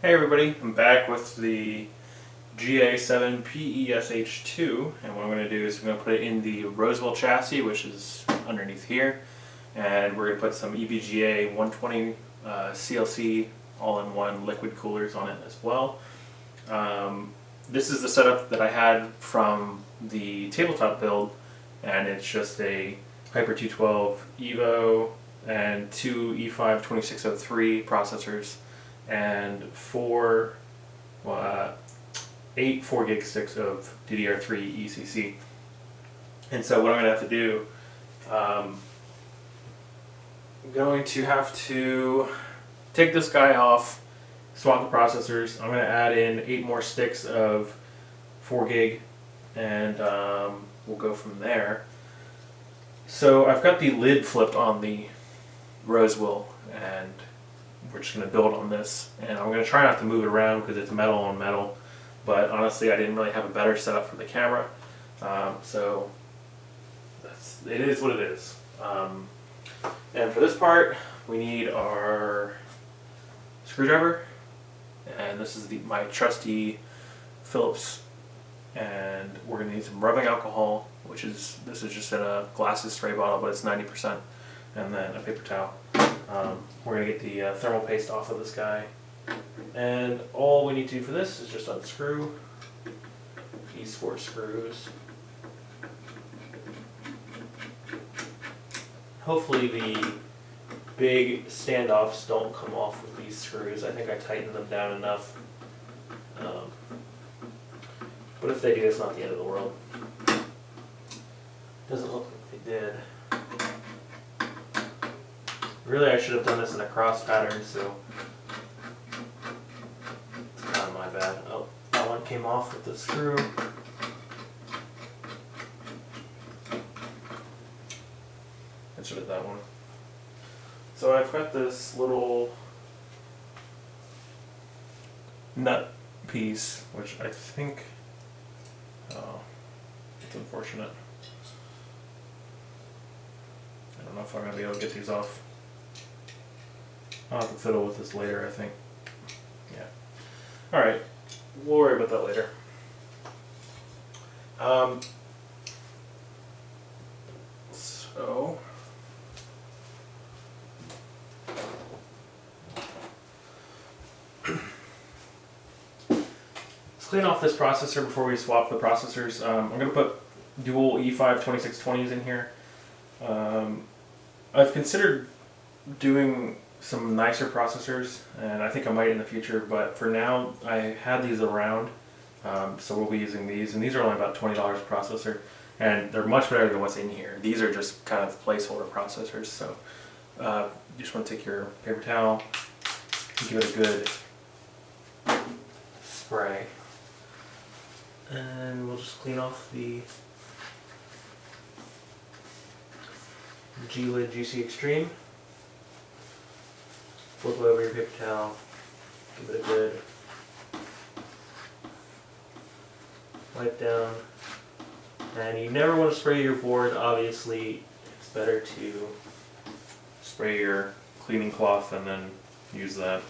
Hey everybody, I'm back with the GA-7PESH2, and what I'm going to do is I'm going to put it in the Roswell chassis, which is underneath here, and we're going to put some EVGA 120 CLC all-in-one liquid coolers on it as well. This is the setup that I had from the tabletop build, and it's just a Hyper 212 Evo and two E5 2603 processors and eight 4 gig sticks of DDR3 ECC. And so what I'm going to have to do, I'm going to have to take this guy off, swap the processors. I'm going to add in 8 more sticks of 4 gig, and we'll go from there. So I've got the lid flipped on the Roswell, and we're just going to build on this, and I'm going to try not to move it around because it's metal on metal, but honestly I didn't really have a better setup for the camera, so it is what it is. And for this part we need our screwdriver, and this is my trusty Phillips, and we're going to need some rubbing alcohol, this is just in a glasses spray bottle, but it's 90%, and then a paper towel. We're going to get the thermal paste off of this guy, and all we need to do for this is just unscrew these 4 screws. Hopefully the big standoffs don't come off with these screws. I think I tightened them down enough, but if they do, it's not the end of the world. Doesn't look like they did. Really, I should have done this in a cross pattern, so it's kind of my bad. Oh, that one came off with the screw. I should have that one. So I've got this little nut piece, which I think, oh, it's unfortunate. I don't know if I'm going to be able to get these off. I'll have to fiddle with this later, I think. Yeah. Alright, we'll worry about that later. So let's clean off this processor before we swap the processors. I'm going to put dual E5 2620s in here. I've considered doing some nicer processors, and I think I might in the future, but for now I had these around, so we'll be using these, and these are only about $20 a processor, and they're much better than what's in here. These are just kind of placeholder processors, so you just want to take your paper towel, give it a good spray, and we'll just clean off the G-Lid GC Extreme. Flip over your paper towel, give it a good wipe down. And you never want to spray your board, obviously. It's better to spray your cleaning cloth and then use that.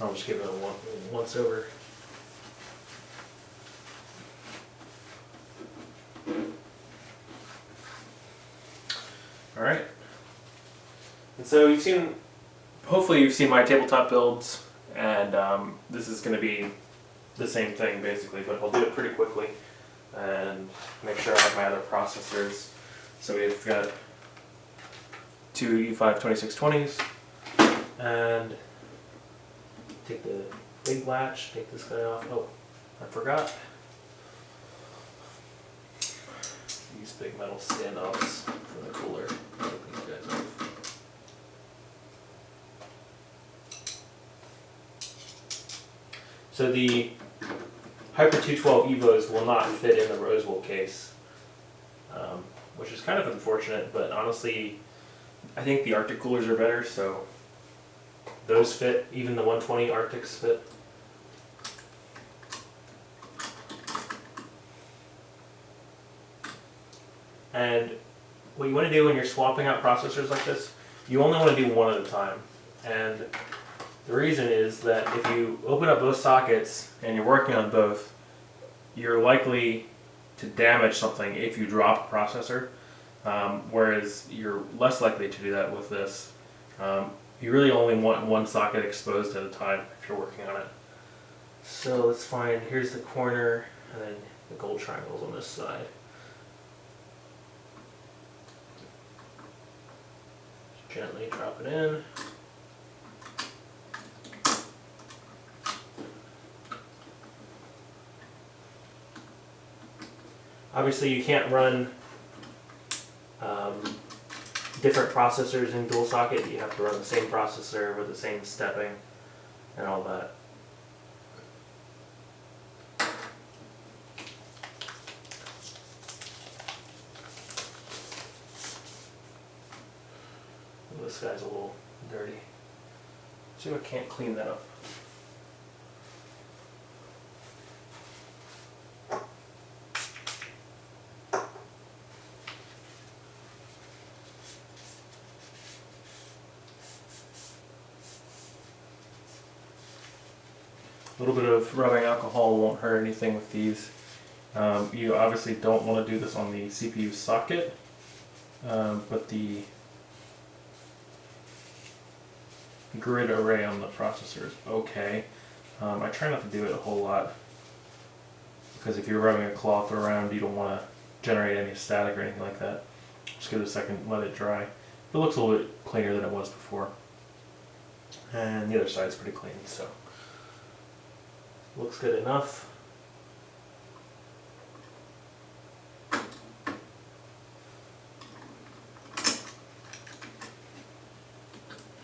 I'll just give it a once over. Alright. And so hopefully you've seen my tabletop builds, and this is going to be the same thing basically, but I'll do it pretty quickly and make sure I have my other processors. So we've got 2 E5 2620s, and take the big latch, take this guy off. Oh, I forgot. These big metal standoffs for the cooler. Take these guys off. So the Hyper 212 Evos will not fit in the Roswell case, which is kind of unfortunate, but honestly I think the Arctic coolers are better, so those fit. Even the 120 Arctics fit. And what you want to do when you're swapping out processors like this, you only want to do one at a time. And The reason is that if you open up both sockets and you're working on both, you're likely to damage something if you drop a processor, whereas you're less likely to do that with this. You really only want one socket exposed at a time if you're working on it. So let's find, here's the corner, and then the gold triangles on this side. Gently drop it in. Obviously you can't run different processors in dual socket. You have to run the same processor with the same stepping and all that. This guy's a little dirty. See if I can't clean that up. A little bit of rubbing alcohol won't hurt anything with these. You obviously don't want to do this on the CPU socket, but the grid array on the processor is okay. I try not to do it a whole lot because if you're rubbing a cloth around, you don't want to generate any static or anything like that. Just give it a second, let it dry. It looks a little bit cleaner than it was before. And the other side's pretty clean, so looks good enough.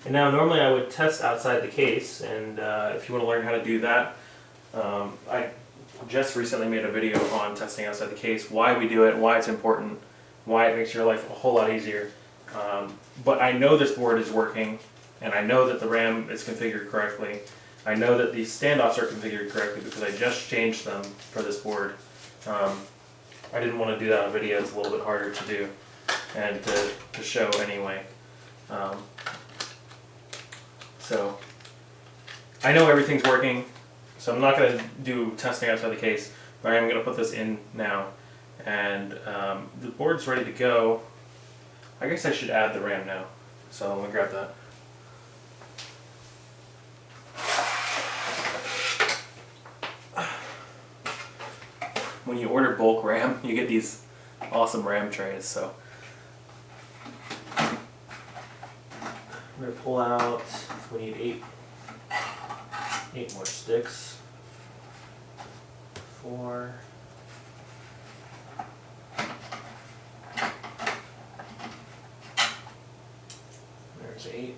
And now normally I would test outside the case, and if you want to learn how to do that, I just recently made a video on testing outside the case, why we do it, why it's important, why it makes your life a whole lot easier. But I know this board is working, and I know that the RAM is configured correctly. I know that these standoffs are configured correctly because I just changed them for this board. I didn't want to do that on video, it's a little bit harder to do and to show anyway. So I know everything's working, so I'm not going to do testing outside the case, but I am going to put this in now. And the board's ready to go. I guess I should add the RAM now, so let me grab that. When you order bulk RAM, you get these awesome RAM trays, so I'm going to pull out, we need eight more sticks. 4. There's 8.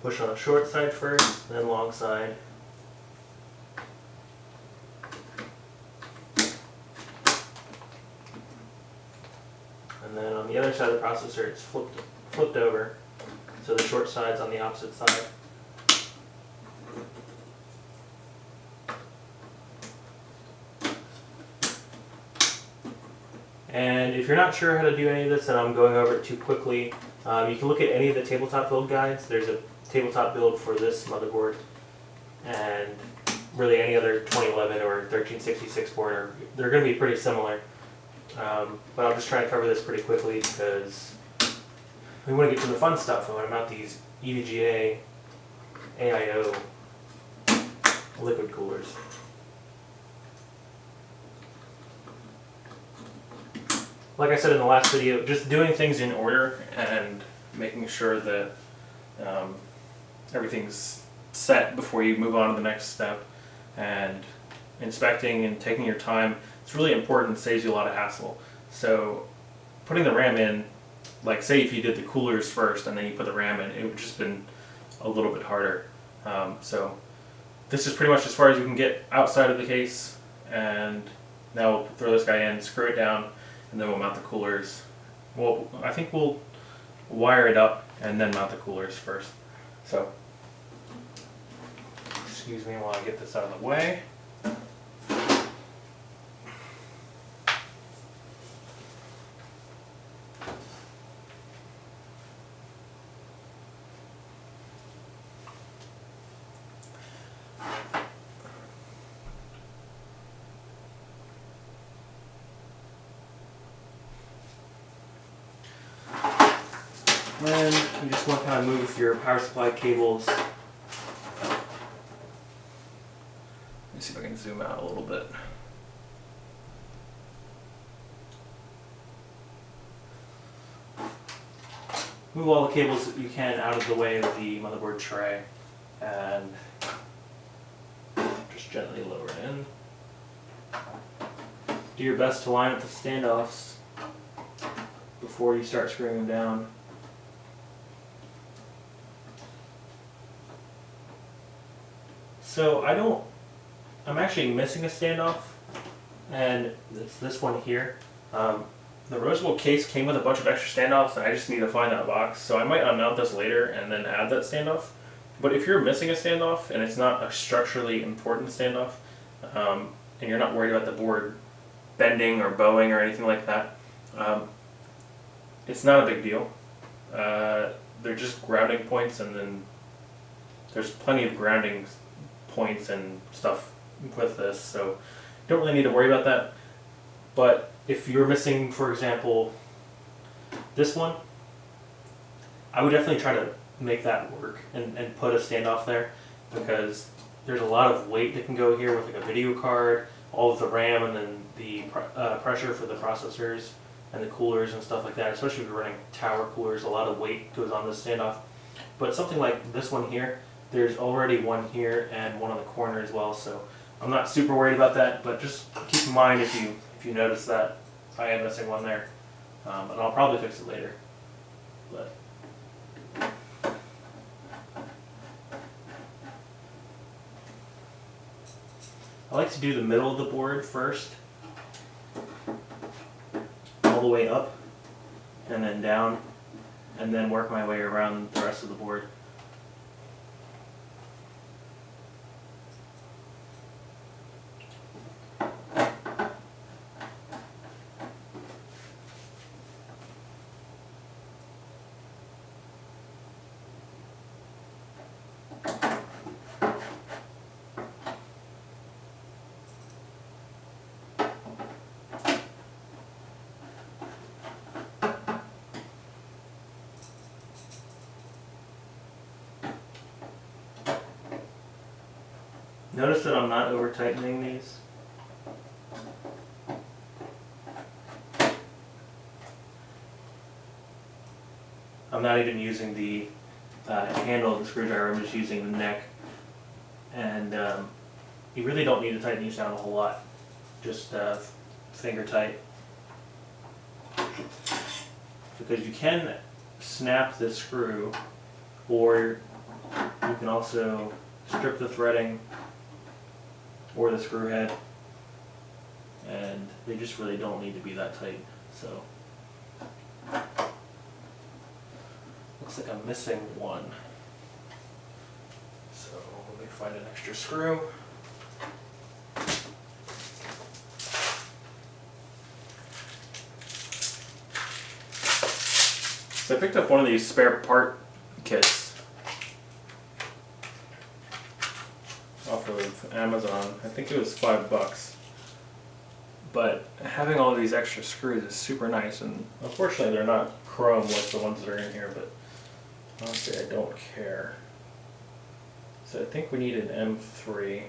Push on the short side first, then long side. And then on the other side of the processor, it's flipped over, so the short side's on the opposite side. And if you're not sure how to do any of this and I'm going over it too quickly, you can look at any of the tabletop build guides. There's a tabletop build for this motherboard and really any other 2011 or 1366 board. They're going to be pretty similar. But I'll just try to cover this pretty quickly because we want to get to the fun stuff. We want to mount these EVGA AIO liquid coolers. Like I said in the last video, just doing things in order and making sure that everything's set before you move on to the next step, and inspecting and taking your time. It's really important, saves you a lot of hassle. So putting the RAM in, like say if you did the coolers first and then you put the RAM in, it would just been a little bit harder. So this is pretty much as far as you can get outside of the case, and Now we'll throw this guy in, screw it down, and then we'll mount the coolers. Well, I think we'll wire it up and then mount the coolers first. So, excuse me while I get this out of the way. Then you just want to kind of move your power supply cables. Let me see if I can zoom out a little bit. Move all the cables that you can out of the way of the motherboard tray and just gently lower it in. Do your best to line up the standoffs before you start screwing them down. So I'm actually missing a standoff, and it's this one here. The Rosewood case came with a bunch of extra standoffs, and I just need to find that box. So I might unmount this later and then add that standoff. But if you're missing a standoff, and it's not a structurally important standoff, and you're not worried about the board bending or bowing or anything like that, it's not a big deal. They're just grounding points, and then there's plenty of grounding points and stuff with this, so don't really need to worry about that. But if you're missing, for example, this one, I would definitely try to make that work and put a standoff there, because there's a lot of weight that can go here with like a video card, all of the RAM, and then the pressure for the processors and the coolers and stuff like that. Especially if you're running tower coolers, a lot of weight goes on this standoff. But something like this one here, there's already one here and one on the corner as well, so I'm not super worried about that. But just keep in mind if you notice that I am missing one there, and I'll probably fix it later. But I like to do the middle of the board first, all the way up, and then down, and then work my way around the rest of the board. Notice that I'm not over tightening these. I'm not even using the handle of the screwdriver, I'm just using the neck. And you really don't need to tighten these down a whole lot. Just finger tight. Because you can snap this screw, or you can also strip the threading or the screw head, and they just really don't need to be that tight. So looks like I'm missing one, so let me find an extra screw. So I picked up one of these spare part kits off of Amazon. I think it was $5. But having all these extra screws is super nice, and unfortunately they're not chrome like the ones that are in here, but honestly I don't care. So I think we need an M3.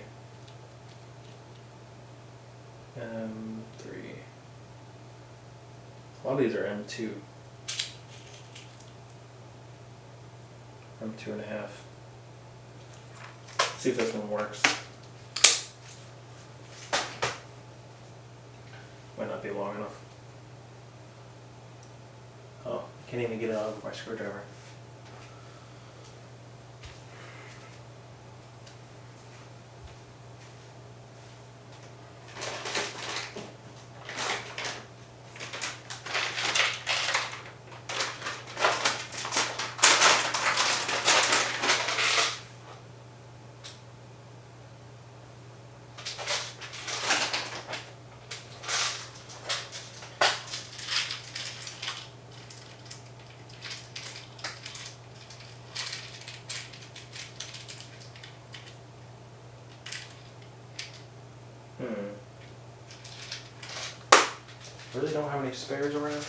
M3. A lot of these are M2. M2.5. See if this one works. Might not be long enough. Oh, I can't even get it out of my screwdriver. Really don't have any spares around.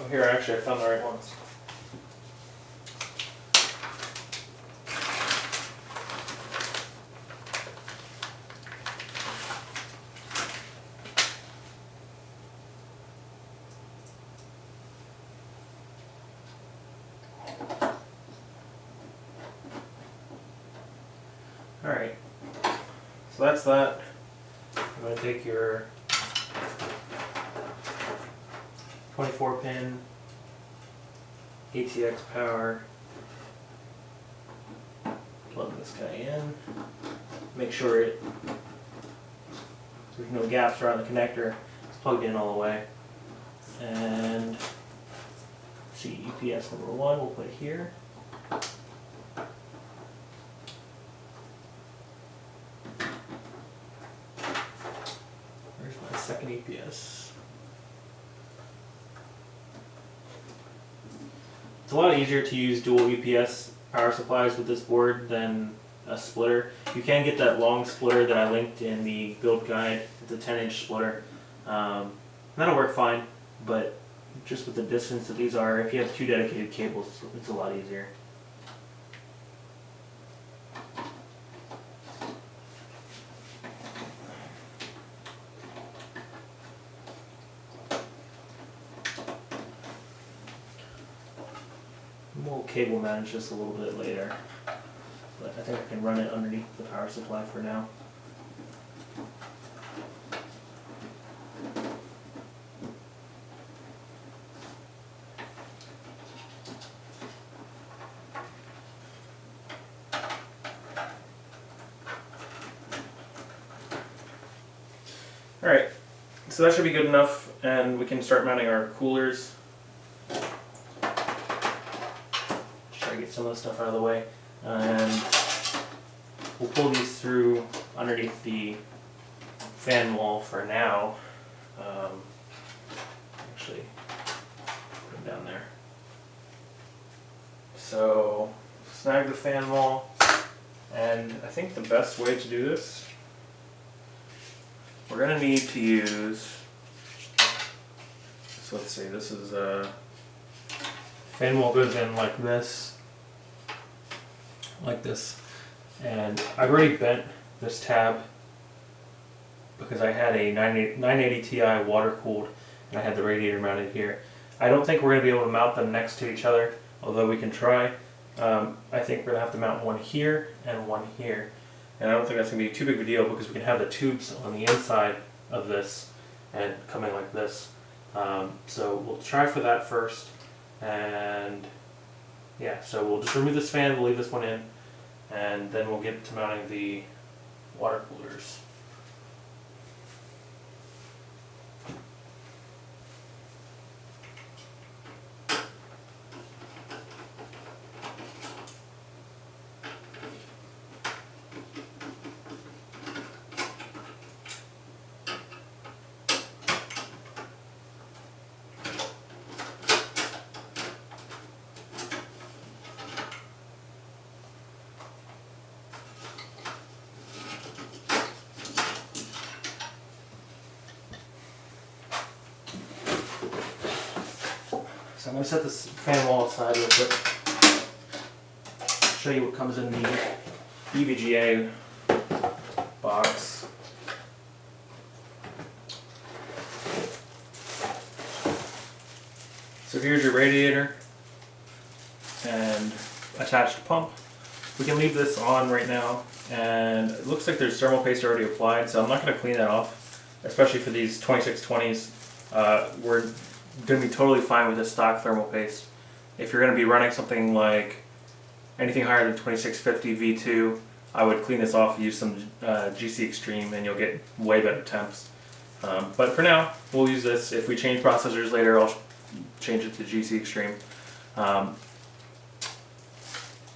Oh, here, actually, I found the right ones. Alright, so that's that. I'm going to take your 24 pin ATX power, plug this guy in, make sure there's no gaps around the connector, it's plugged in all the way, and see UPS number 1, we'll put it here. Where's my second UPS? It's a lot easier to use dual UPS power supplies with this board than a splitter. You can get that long splitter that I linked in the build guide. It's a 10-inch splitter. That'll work fine, but just with the distance that these are, if you have 2 dedicated cables, it's a lot easier. We'll cable manage this a little bit later, but I think I can run it underneath the power supply for now. Alright, so that should be good enough, and we can start mounting our coolers. Get some of the stuff out of the way, and we'll pull these through underneath the fan wall for now. Actually, put them down there. So, snag the fan wall, and I think the best way to do this, we're going to need to use, so let's see, this is fan wall goes in like this, and I've already bent this tab because I had a 980 Ti water cooled and I had the radiator mounted here. I don't think we're going to be able to mount them next to each other, although we can try. I think we're going to have to mount one here and one here, and I don't think that's going to be too big of a deal because we can have the tubes on the inside of this and come in like this. So we'll try for that first, and yeah, so we'll just remove this fan, we'll leave this one in, and then we'll get to mounting the water coolers. So I'm going to set this fan wall aside real quick. Show you what comes in the EVGA box. So here's your radiator and attached pump. We can leave this on right now, and it looks like there's thermal paste already applied, so I'm not going to clean that off, especially for these 2620s. We're going to be totally fine with this stock thermal paste. If you're going to be running something like anything higher than 2650 V2, I would clean this off and use some GC Extreme, and you'll get way better temps. But for now, we'll use this. If we change processors later, I'll change it to GC Extreme.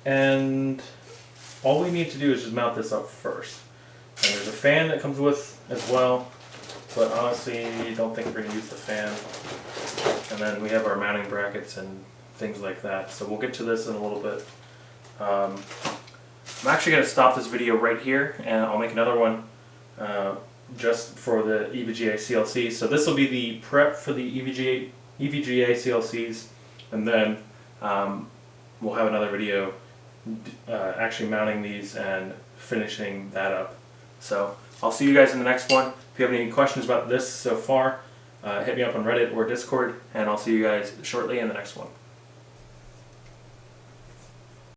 And all we need to do is just mount this up first. And there's a fan that comes with as well, but honestly, I don't think we're going to use the fan. And then we have our mounting brackets and things like that. So we'll get to this in a little bit. I'm actually going to stop this video right here, and I'll make another one just for the EVGA CLCs. So this will be the prep for the EVGA CLCs, and then we'll have another video actually mounting these and finishing that up. So I'll see you guys in the next one. If you have any questions about this so far, hit me up on Reddit or Discord, and I'll see you guys shortly in the next one.